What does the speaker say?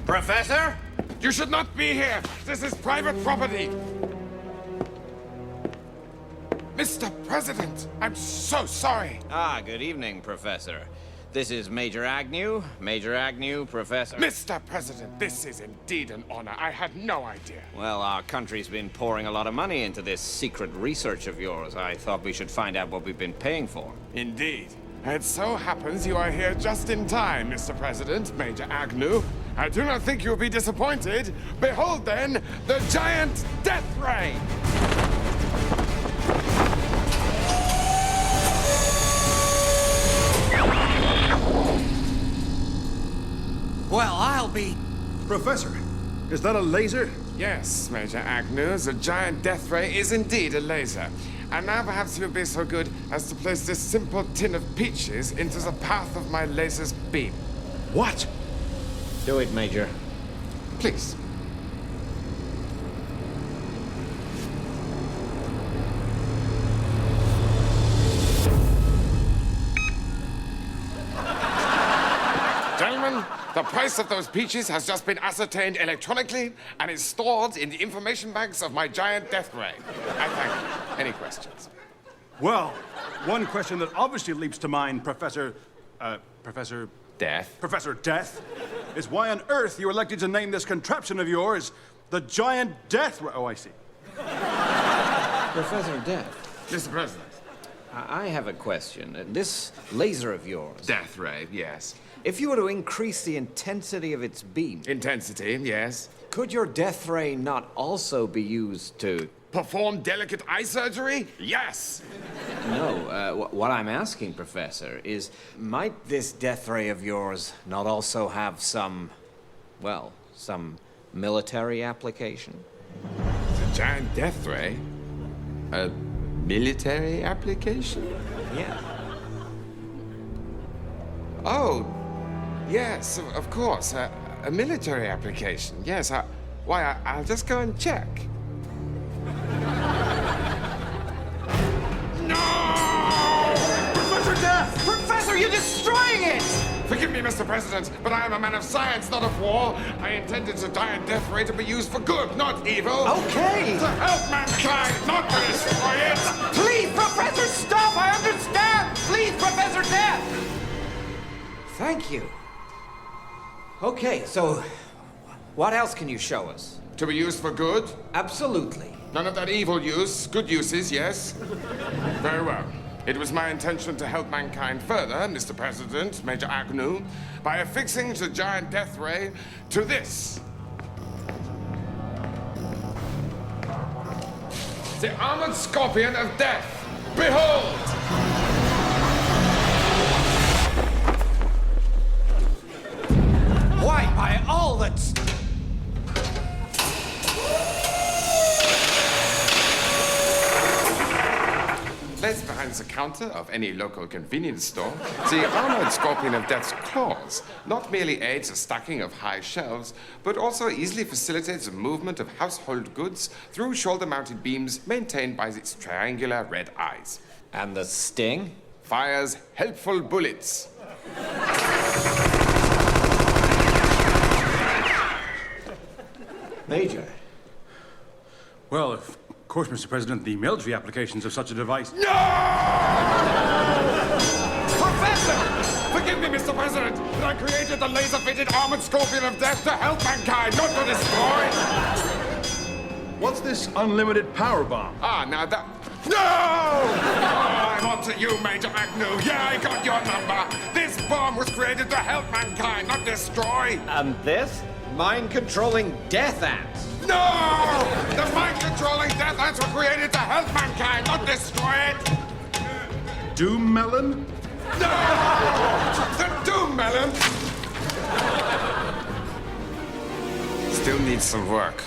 Professor? You should not be here! This is private property! Mr. President, I'm so sorry! Ah, good evening, Professor. This is Major Agnew. Major Agnew, Professor. Mr. President, this is indeed an honor. I had no idea. Well, our country's been pouring a lot of money into this secret research of yours. I thought we should find out what we've been paying for. Indeed. It so happens you are here just in time, Mr. President, Major Agnew. I do not think you'll be disappointed. Behold, then, the giant death ray! Well, I'll be... Professor, is that a laser? Yes, Major Agnew, the giant death ray is indeed a laser. And now perhaps you'll be so good as to place this simple tin of peaches into the path of my laser's beam. What? Do it, Major. Please. Gentlemen, the price of those peaches has just been ascertained electronically and is stored in the information banks of my giant death ray. I thank you. Any questions? Well, one question that obviously leaps to mind, Professor Death? Professor Death, is why on earth you elected to name this contraption of yours the Giant Death Ray. Oh, I see. Professor Death, Mr. President. I have a question. This laser of yours, Death ray, yes. if you were to increase the intensity of its beam, Intensity, yes. could your death ray not also be used to... Perform delicate eye surgery? Yes. No, what I'm asking, Professor, is might this death ray of yours not also have some, well, some military application? The giant death ray? A military application? Yeah. Oh, yes, of course. A military application. Yes, I'll just go and check. Professor Death! Professor, you're destroying it! Forgive me, Mr. President, but I am a man of science, not of war. I intended the giant death ray to be used for good, not evil. Okay! To help mankind, not to destroy it! Please, Professor, stop! I understand! Please, Professor Death! Thank you. Okay, so what else can you show us? To be used for good? Absolutely. None of that evil use. Good uses, yes? Very well. It was my intention to help mankind further, Mr. President, Major Agnew, by affixing the giant death ray to this. The armored scorpion of death. Behold! Why, by all that's... Placed behind the counter of any local convenience store, the armored scorpion of death's claws not merely aids the stacking of high shelves, but also easily facilitates the movement of household goods through shoulder-mounted beams maintained by its triangular red eyes. And the sting? Fires helpful bullets. Major. Well, of course, Mr. President, the military applications of such a device... No! Professor! Forgive me, Mr. President, but I created the laser-fitted armored scorpion of death to help mankind, not to destroy. What's this unlimited power bomb? Ah, now that... No! Oh, I'm on to you, Major Agnew. Yeah, I got your number. This bomb was created to help mankind, not destroy. And this? Mind-controlling death ants. No! The mind-controlling death ants were created to help mankind, not destroy it. Doom melon? No! The doom melon! Still needs some work.